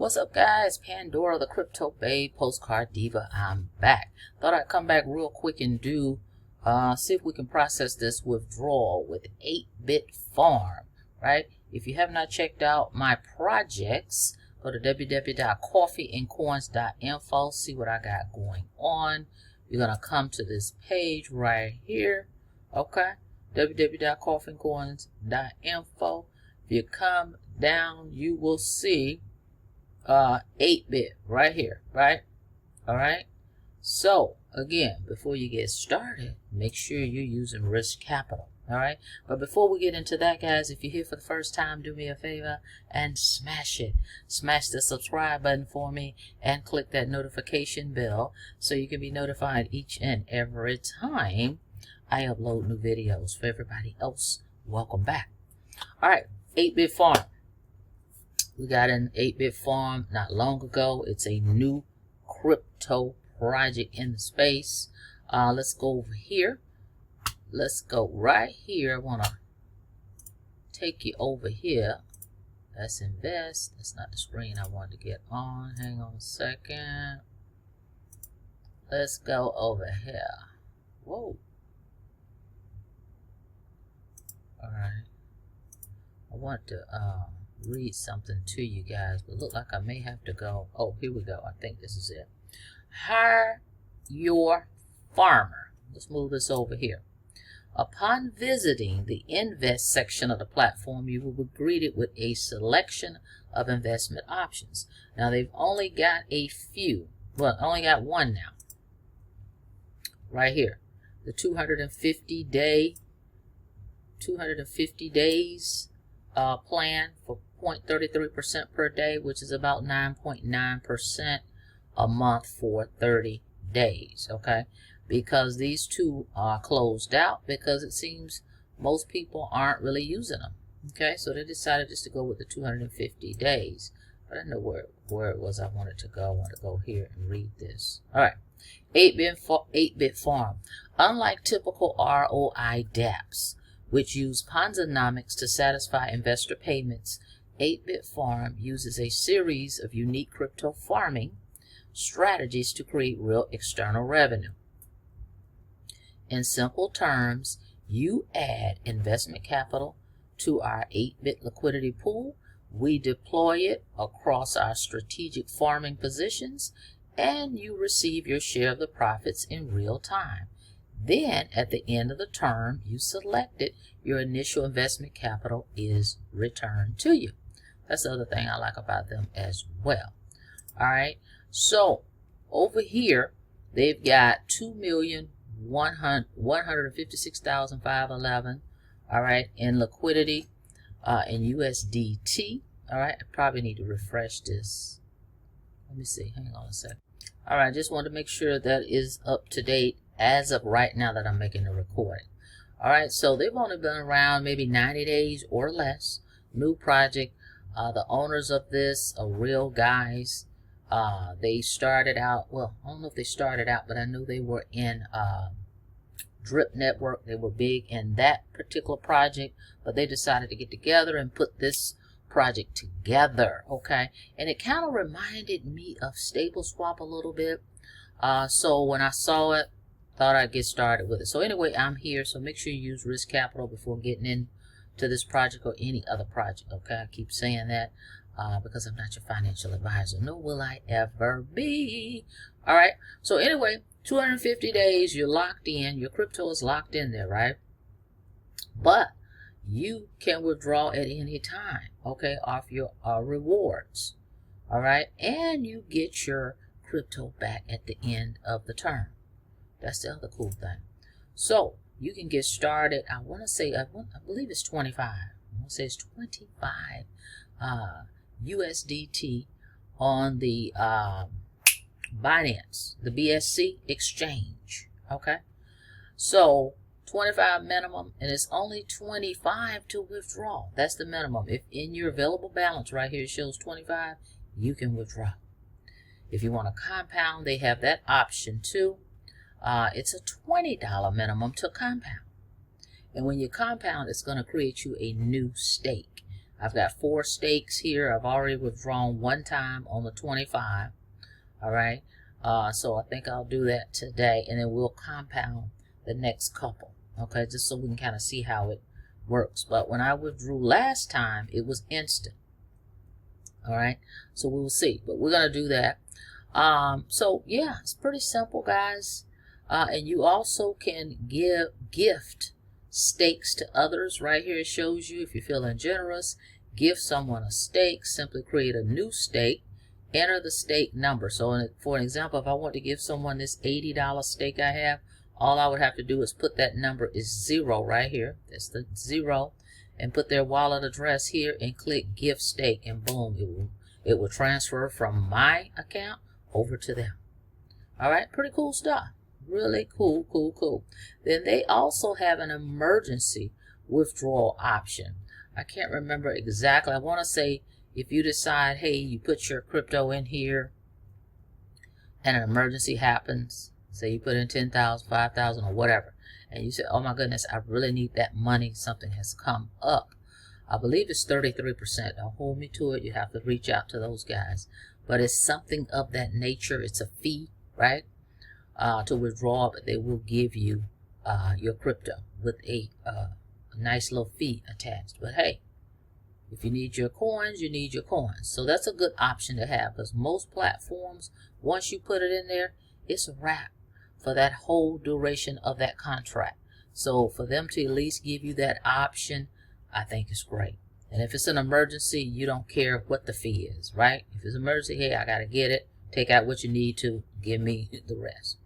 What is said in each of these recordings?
What's up, guys? Pandora, the Crypto Babe, Postcard Diva. I'm back. Thought I'd come back real quick and do see if we can process this withdrawal with 8-bit farm, right? If you have not checked out my projects, go to www.coffeeandcoins.info, see what I got going on. You're gonna come to this page right here, okay? www.coffeeandcoins.info. If you come down, you will see 8-bit right here, right? All right. So again, before you get started, make sure you're using risk capital. All right. But before we get into that, guys, if you're here for the first time, do me a favor and smash it. Smash the subscribe button for me and click that notification bell so you can be notified each and every time I upload new videos. For everybody else, welcome back. All right. 8-bit farm. We got an 8-bit farm not long ago. It's a new crypto project in the space. Let's go over here. Let's go right here. I want to take you over here. Let's invest. That's not the screen I wanted to get on. Hang on a second. Let's go over here. Whoa. All right. I want to read something to you guys, but look like I may have to go. Oh, here we go. I think this is it. Hire your farmer. Let's move this over here. Upon visiting the invest section of the platform, you will be greeted with a selection of investment options. Now they've only got a few. Well, only got one now. Right here. The 250 days plan for 0.33% per day, which is about 9.9% a month for 30 days, okay? Because these two are closed out because it seems most people aren't really using them, okay? So they decided just to go with the 250 days. But I know where it was I wanted to go. I want to go here and read this. All right, 8-bit farm. Unlike typical ROI dApps, which use Ponzonomics to satisfy investor payments, 8-bit farm uses a series of unique crypto farming strategies to create real external revenue. In simple terms, you add investment capital to our 8-bit liquidity pool, we deploy it across our strategic farming positions, and you receive your share of the profits in real time. Then, at the end of the term you selected, your initial investment capital is returned to you. That's the other thing I like about them as well. All right, so over here, they've got 2,156,511, all right, in liquidity in USDT. All right, I probably need to refresh this. Let me see, hang on a second. All right, just want to make sure that is up to date as of right now that I'm making the recording. All right, so they've only been around maybe 90 days or less. New project. The owners of this are real guys. They started out, well, I don't know if they started out, but I knew they were in Drip Network. They were big in that particular project, but they decided to get together and put this project together, okay? And it kind of reminded me of Stable Swap a little bit. So when I saw it, thought I'd get started with it. So anyway, I'm here, so make sure you use risk capital before getting into this project or any other project, okay? I keep saying that because I'm not your financial advisor, nor will I ever be. All right, so anyway, 250 days, you're locked in. Your crypto is locked in there, right? But you can withdraw at any time, okay, off your rewards, all right? And you get your crypto back at the end of the term. That's the other cool thing. So you can get started. I want to say, I believe it's 25. I want to say it's 25 USDT on the Binance, the BSC exchange. Okay, so 25 minimum, and it's only 25 to withdraw. That's the minimum. If in your available balance right here it shows 25, you can withdraw. If you want to compound, they have that option too. It's a $20 minimum to compound. And when you compound, it's going to create you a new stake. I've got 4 stakes here. I've already withdrawn 1 time on the 25. All right. So I think I'll do that today, and then we'll compound the next couple. Okay, just so we can kind of see how it works. But when I withdrew last time, it was instant. All right, so we will see, but we're gonna do that. So yeah, it's pretty simple, guys. And you also can gift stakes to others. Right here it shows you, if you're feeling generous, give someone a stake. Simply create a new stake, enter the stake number. So for an example, if I want to give someone this $80 stake I have, all I would have to do is put that number is 0 right here. That's the 0. And put their wallet address here and click gift stake, and boom, it will transfer from my account over to them. All right, pretty cool stuff. Really cool. Then they also have an emergency withdrawal option. I can't remember exactly. I want to say if you decide, hey, you put your crypto in here and an emergency happens, say you put in 10,000, 5,000 or whatever, and you say, oh my goodness, I really need that money, something has come up. I believe it's 33%. Don't hold me to it. You have to reach out to those guys. But it's something of that nature. It's a fee, right? To withdraw, but they will give you your crypto with a nice little fee attached. But hey, if you need your coins, you need your coins. So that's a good option to have, because most platforms, once you put it in there, it's a wrap for that whole duration of that contract. So for them to at least give you that option, I think it's great. And if it's an emergency, you don't care what the fee is, right? If it's an emergency, hey, I got to get it. Take out what you need to, give me the rest.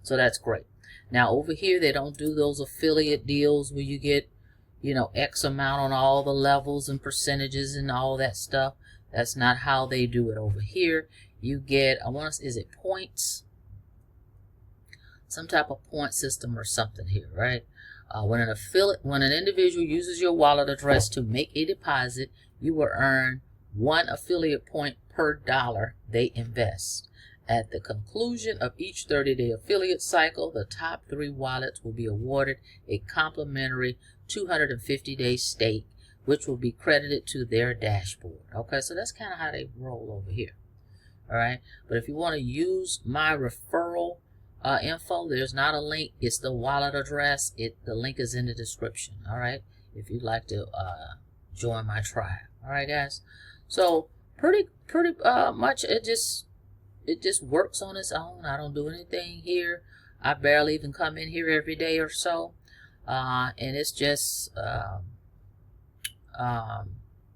So that's great. Now over here, they don't do those affiliate deals where you get, you know, X amount on all the levels and percentages and all that stuff. That's not how they do it over here. You get, is it points? Some type of point system or something here, right? When an individual uses your wallet address to make a deposit, you will earn 1 affiliate point per dollar they invest. At the conclusion of each 30-day affiliate cycle, the top 3 wallets will be awarded a complimentary 250-day stake, which will be credited to their dashboard. Okay, so that's kind of how they roll over here. All right, but if you want to use my referral info, there's not a link. It's the wallet address. The link is in the description. All right, if you'd like to join my tribe. All right, guys. So pretty much it just works on its own. I don't do anything here. I barely even come in here every day or so, and it's just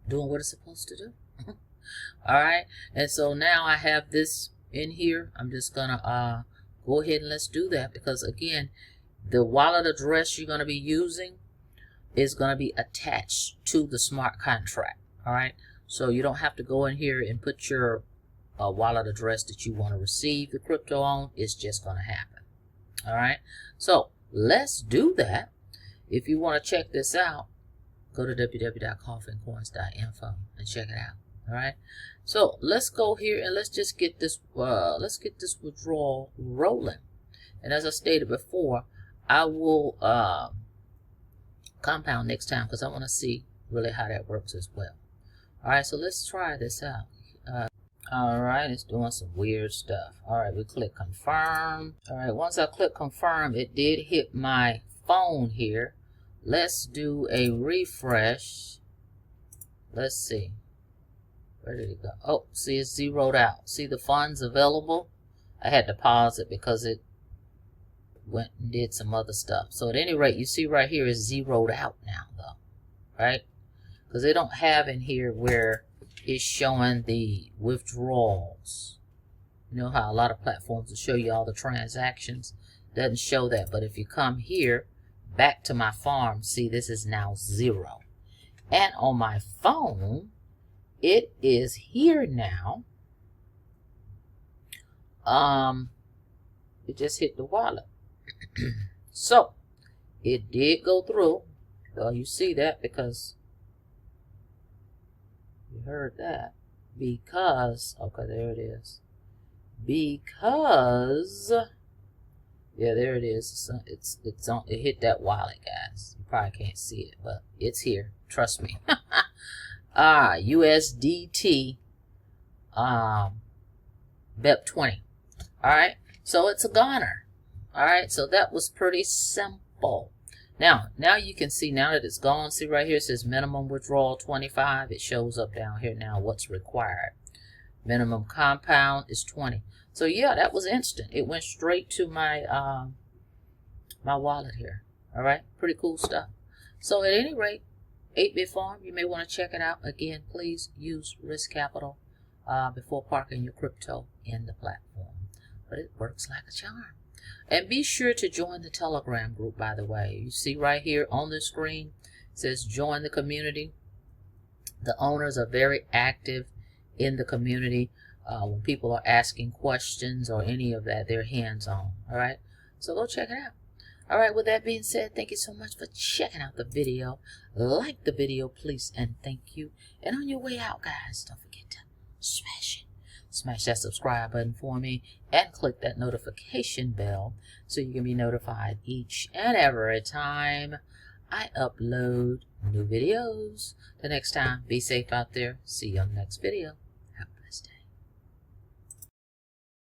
doing what it's supposed to do. All right, and so now I have this in here. I'm just gonna go ahead and let's do that, because again, the wallet address you're going to be using is going to be attached to the smart contract. All right, so you don't have to go in here and put your wallet address that you want to receive the crypto on. It's just going to happen. All right, so let's do that. If you want to check this out, go to www.coffincoins.info and check it out. All right, so let's go here and let's just get this withdrawal rolling. And as I stated before, I will compound next time, because I want to see really how that works as well. All right, so let's try this out. All right, it's doing some weird stuff. All right, we click confirm. All right, once I click confirm, it did hit my phone here. Let's do a refresh. Let's see. Where did it go? Oh, see, it's zeroed out. See the funds available? I had to pause it because it went and did some other stuff. So at any rate, you see right here is zeroed out now, though, right? Because they don't have in here where it's showing the withdrawals. You know how a lot of platforms will show you all the transactions? Doesn't show that. But if you come here, back to my farm, see, this is now 0. And on my phone, it is here now. It just hit the wallet. So it did go through. Well, you see that because you heard that. Because, okay, there it is. Because, yeah, there it is. It's on. It hit that wallet, guys. You probably can't see it, but it's here. Trust me. USDT BEP20. All right, so it's a goner. All right, so that was pretty simple. Now you can see, now that it's gone, see right here it says minimum withdrawal 25. It shows up down here now what's required. Minimum compound is 20. So yeah, that was instant. It went straight to my my wallet here. All right, pretty cool stuff. So at any rate, 8-Bit Farm, you may want to check it out. Again, please use risk capital before parking your crypto in the platform. But it works like a charm. And be sure to join the Telegram group, by the way. You see right here on the screen, it says join the community. The owners are very active in the community. When people are asking questions or any of that, they're hands-on. All right, so go check it out. All right, with that being said, thank you so much for checking out the video. Like the video, please, and thank you. And on your way out, guys, don't forget to smash it. Smash that subscribe button for me and click that notification bell so you can be notified each and every time I upload new videos. The next time, be safe out there. See you on the next video.